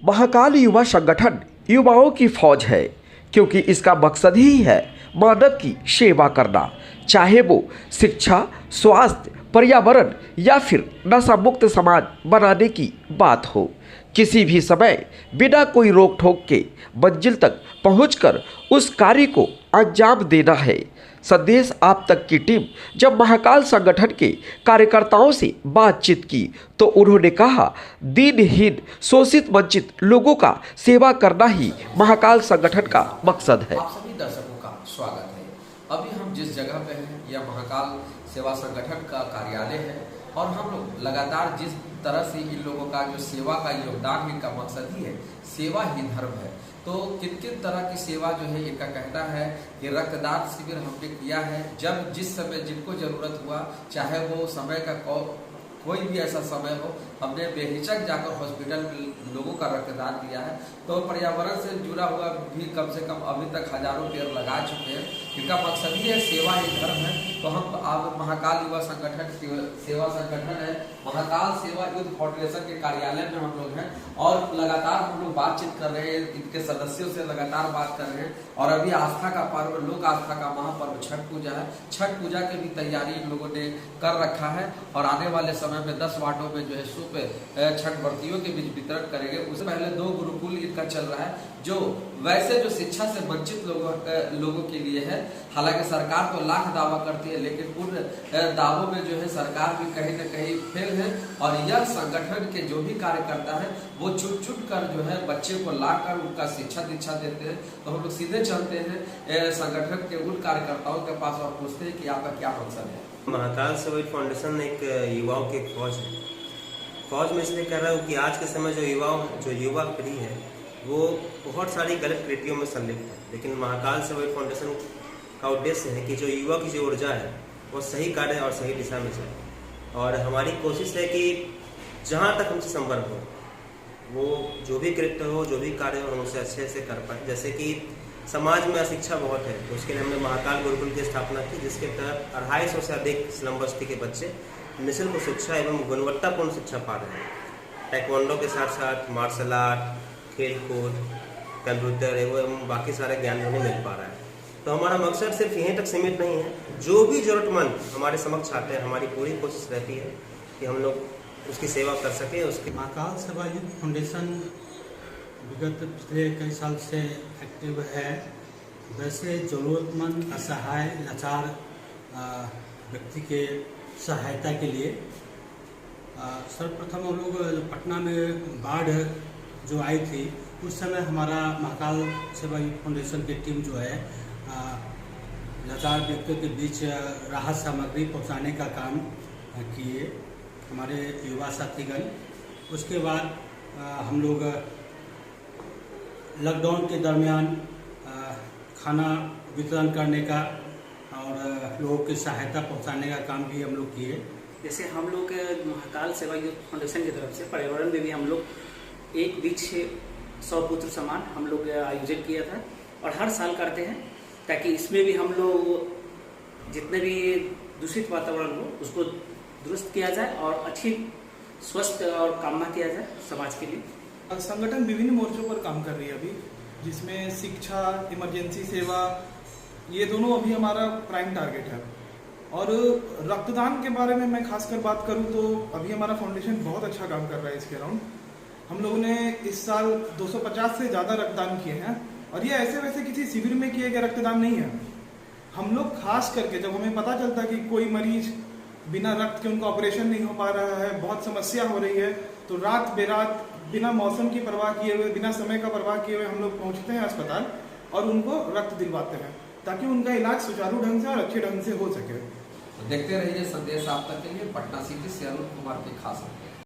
महाकाल युवा संगठन युवाओं की फौज है, क्योंकि इसका मकसद ही है मानव की सेवा करना, चाहे वो शिक्षा, स्वास्थ्य, पर्यावरण या फिर नशा मुक्त समाज बनाने की बात हो। किसी भी समय बिना कोई रोक टोक के मंजिल तक पहुंचकर उस कार्य को अंजाम देना है। संदेश आप तक की टीम जब महाकाल संगठन के कार्यकर्ताओं से बातचीत की तो उन्होंने कहा, दीनहीन शोषित वंचित लोगों का सेवा करना ही महाकाल संगठन का मकसद है। आप सभी दर्शकों का स्वागत है। अभी हम जिस जगह पे हैं यह महाकाल सेवा संगठन का कार्यालय है और हम लोग लगातार जिस तरह से इन लोगों का जो सेवा का योगदान, इनका मकसद ही है सेवा ही धर्म है। तो किन किन तरह की सेवा जो है इनका कहना है कि रक्तदान शिविर हमने किया है। जब जिस समय जिनको जरूरत हुआ, चाहे वो समय का कोई भी ऐसा समय हो, हमने बेहिचक जाकर हॉस्पिटल में लोगों का रक्तदान दिया है। तो पर्यावरण से जुड़ा हुआ भी कम से कम अभी तक हजारों पेड़ लगा चुके हैं। इनका मकसद ही है सेवा ही धर्म है। तो हम अब महाकाल युवा संगठन सेवा संगठन है, महाकाल सेवा युद्ध फाउंडेशन के कार्यालय में हम लोग हैं और लगातार हम लोग बातचीत कर रहे हैं, इनके सदस्यों से लगातार बात कर रहे हैं। और अभी आस्था का पर्व, लोक आस्था का महापर्व छठ पूजा है। छठ पूजा की भी तैयारी इन लोगों ने कर रखा है और आने वाले समय में 10 वार्डों में जो है सूप छठ व्रतियों के बीच वितरण करेंगे। उससे पहले 2 गुरुकुल इनका चल रहा है, जो वैसे जो शिक्षा से वंचित लोगों के लिए है। हालांकि सरकार तो लाख दावा करती है, लेकिन उन दावों में जो है सरकार भी कहीं न कहीं फेल है। और यह संगठन के जो भी कार्यकर्ता है वो चुट कर जो है बच्चे को लाकर उनका शिक्षा दीक्षा देते हैं। तो हम लोग सीधे चलते हैं संगठन के उन कार्यकर्ताओं के पास और पूछते हैं कि आपका क्या मकसद है। महाकाल सेवा फाउंडेशन एक युवाओं की फौज है। फौज में इसलिए कह रहा हूँ कि आज के समय जो युवा पीढ़ी है वो बहुत सारी गलत कृतियों में संलिप्त है, लेकिन महाकाल सेवा फाउंडेशन का उद्देश्य है कि जो युवा की जो ऊर्जा है वो सही कार्य और सही दिशा में जाए। और हमारी कोशिश है कि जहाँ तक हमसे संपर्क हो, वो जो भी कृत्य हो, जो भी कार्य हो, हम उसे अच्छे से कर पाए। जैसे कि समाज में अशिक्षा बहुत है, तो उसके लिए हमने महाकाल गुरुकुल की स्थापना की, जिसके तहत 250 से अधिक स्लम बस्ती के बच्चे निःशुल्क शिक्षा एवं गुणवत्तापूर्ण शिक्षा पा रहे हैं। टाइक्वांडो के साथ साथ मार्शल आर्ट, खेल कूद, कंप्यूटर एवं बाकी सारे ज्ञान उन्हें मिल पा रहा है। तो हमारा मकसद सिर्फ यहीं तक सीमित नहीं है। जो भी जरूरतमंद हमारे समक्ष आते हैं, हमारी पूरी कोशिश रहती है कि हम लोग उसकी सेवा कर सकें। उसके महाकाल सेवा युद्ध फाउंडेशन विगत पिछले कई साल से एक्टिव है। वैसे ज़रूरतमंद, असहाय, लाचार व्यक्ति के सहायता के लिए सर्वप्रथम हम लोग पटना में बाढ़ जो आई थी उस समय हमारा महाकाल सेवा युद्ध फाउंडेशन की टीम जो है लाचार व्यक्तियों के बीच राहत सामग्री पहुंचाने का काम किए हमारे युवा साथीगण। उसके बाद हम लोग लॉकडाउन के दरमियान खाना वितरण करने का और लोगों की सहायता पहुंचाने का काम भी हम लोग किए। जैसे हम लोग महाकाल सेवा युद्ध फाउंडेशन की तरफ से पर्यावरण में भी हम लोग एक वृक्ष 100 पुत्र समान हम लोग आयोजित किया था और हर साल करते हैं, ताकि इसमें भी हम लोग जितने भी दूषित वातावरण हो उसको दुरुस्त किया जाए और अच्छी स्वस्थ और कामना किया जाए समाज के लिए। संगठन विभिन्न मोर्चों पर काम कर रही है अभी, जिसमें शिक्षा, इमरजेंसी सेवा, ये दोनों अभी हमारा प्राइम टारगेट है। और रक्तदान के बारे में मैं खासकर बात करूं तो अभी हमारा फाउंडेशन बहुत अच्छा काम कर रहा है। इसके अराउंड हम लोगों ने इस साल 250 से ज़्यादा रक्तदान किए हैं और ये ऐसे वैसे किसी शिविर में किए गए रक्तदान नहीं है। हम लोग खास करके जब हमें पता चलता है कि कोई मरीज बिना रक्त के उनका ऑपरेशन नहीं हो पा रहा है, बहुत समस्या हो रही है, तो रात बेरात बिना मौसम की परवाह किए हुए, बिना समय का परवाह किए हुए हम लोग पहुंचते हैं अस्पताल और उनको रक्त दिलवाते हैं ताकि उनका इलाज सुचारू ढंग से और अच्छे ढंग से हो सके। देखते रहिए संदेश आप तक के लिए। पटना सिटी से अरुण कुमार की खास